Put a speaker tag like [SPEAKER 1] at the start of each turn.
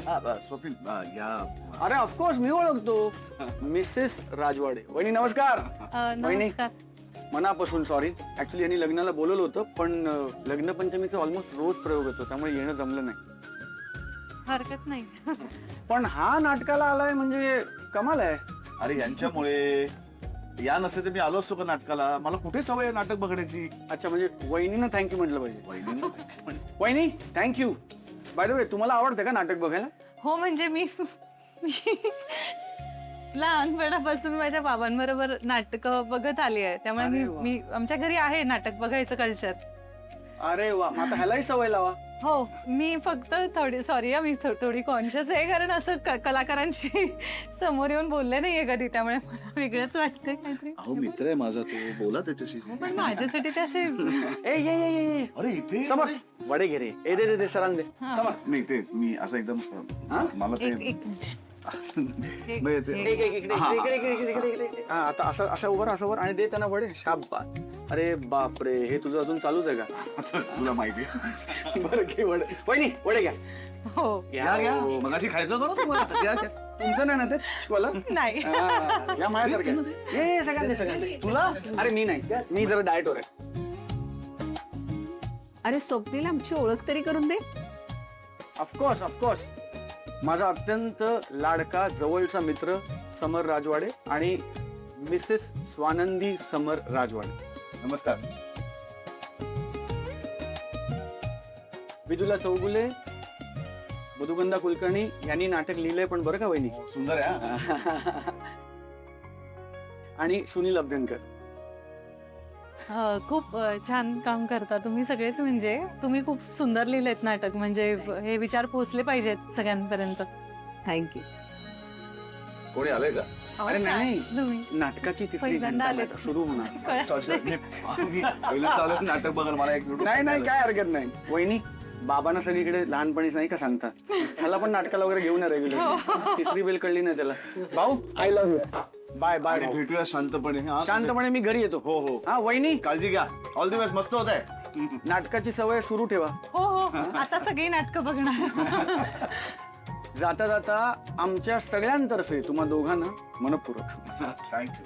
[SPEAKER 1] स्वप्नील या
[SPEAKER 2] अरे ऑफकोर्स मी ओळखतो मिसेस राजवाडे. वहिनी नमस्कार. वहिनी
[SPEAKER 3] नमस्कार.
[SPEAKER 2] मनापासून सॉरी. ऍक्च्युली यांनी लग्नाला बोलवलं होतं पण लग्न पंचमीचा ऑलमोस्ट रोज प्रयोग होतो त्यामुळे येणं जमलं नाही.
[SPEAKER 3] हरकत नाही.
[SPEAKER 2] पण हा नाटकाला आलाय म्हणजे कमाल आहे.
[SPEAKER 1] अरे यांच्यामुळे या नसते तर मी आलो असतो का नाटकाला. मला कुठे सवय आहे नाटक बघण्याची.
[SPEAKER 2] अच्छा म्हणजे वहिनीनं थँक्यू म्हटलं पाहिजे.
[SPEAKER 1] वहिनी
[SPEAKER 2] वहिनी थँक्यू. बाय द वे तुम्हाला आवडतं का नाटक बघायला?
[SPEAKER 3] हो म्हणजे मी लहानपणापासून माझ्या बाबांबरोबर नाटक बघत आली आहे त्यामुळे
[SPEAKER 2] अरे
[SPEAKER 3] मी
[SPEAKER 2] वा.
[SPEAKER 3] मी आमच्या घरी आहे नाटक बघायचं कल्चर.
[SPEAKER 2] अरे वा मग आता ह्यालाही सवय लावा.
[SPEAKER 3] हो मी फक्त थोडी सॉरी मी थोडी कॉन्शियस आहे कारण असं कलाकारांशी समोर येऊन बोलले नाहीये कधी त्यामुळे मला वेगळंच वाटतंय काहीतरी.
[SPEAKER 1] अहो मित्र आहे माझा तो. बोला त्याच्याशी.
[SPEAKER 3] पण माझ्यासाठी ते असे
[SPEAKER 2] ए ये
[SPEAKER 1] अरे इथे
[SPEAKER 2] समर वडे घे रे. ए दे दे दे सरांना दे. समर
[SPEAKER 1] नाही ते मी असं एकदम मला ते
[SPEAKER 3] एक
[SPEAKER 1] नाही ते
[SPEAKER 2] एक एक इकडे इकडे इकडे इकडे इकडे इकडे इकडे. हा आता असं असं उभं असं वर आणि दे त्यांना वडे. शाबास. अरे बापरे हे तुझं अजून चालूच आहे का?
[SPEAKER 1] तुला माहिती आहे.
[SPEAKER 2] बरं घे वडे. वहिनी वडे घ्या.
[SPEAKER 3] हो
[SPEAKER 1] घ्या घ्या
[SPEAKER 2] हो.
[SPEAKER 1] मगाशी खायचं होतं ना तुम्हाला. घ्या घ्या.
[SPEAKER 2] तुमचं नाही ना ते शिकवायला?
[SPEAKER 3] नाही.
[SPEAKER 2] हा, या माझ्यासारखं ये सगळ्यांनी सगळ्यांनी. तुला अरे मी नाही मी जरा डाएटवर आहे.
[SPEAKER 4] अरे स्वप्नील आमची ओळख तरी करून दे.
[SPEAKER 2] Of course of course. माझा अत्यंत लाडका जवळचा मित्र समर राजवाडे आणि मिसेस स्वानंदी समर राजवाडे.
[SPEAKER 1] नमस्कार.
[SPEAKER 2] विदुला चौगुले मधुगंधा कुलकर्णी यांनी नाटक लिहिलंय पण बरं का वहिनी.
[SPEAKER 1] सुंदर आहे हा.
[SPEAKER 2] आणि सुनील अभ्यंकर.
[SPEAKER 3] खूप छान काम करता तुम्ही सगळेच म्हणजे तुम्ही खूप सुंदर लिहिलेत नाटक म्हणजे हे विचार पोहोचले पाहिजेत सगळ्यांपर्यंत.
[SPEAKER 4] थँक्यू.
[SPEAKER 1] कोणी आलंय का.
[SPEAKER 2] अरे नाही
[SPEAKER 3] तुम्ही
[SPEAKER 2] नाटकाची तिसरी
[SPEAKER 3] पहिल्यांदा
[SPEAKER 2] घंटा
[SPEAKER 3] आलेत.
[SPEAKER 2] आता सुरू होणार.
[SPEAKER 1] Sorry, मी पहिल्यांदा आलो नाटक बघायला. मला एक
[SPEAKER 2] नाही नाही काय हरकत नाही. वहिनी बाबांना सगळीकडे लहानपणीच नाही का सांगतात. ह्याला पण नाटकाला वगैरे घेऊन रेग्युलर. तिसरी बेल कळली ना त्याला. भाऊ I love you. Bye bye.
[SPEAKER 1] आणि भेटूया शांतपणे. हा,
[SPEAKER 2] शांतपणे मी घरी येतो.
[SPEAKER 1] हो हो
[SPEAKER 2] हा वहिनी
[SPEAKER 1] काळजी घ्या. All the best. मस्त होत आहे.
[SPEAKER 2] नाटकाची सवय सुरू ठेवा.
[SPEAKER 3] हो हो आता सगळी नाटकं बघणार.
[SPEAKER 2] जाता जाता आमच्या सगळ्यांतर्फे तुम्हा दोघांना मनपूर्वक
[SPEAKER 1] थँक्यू.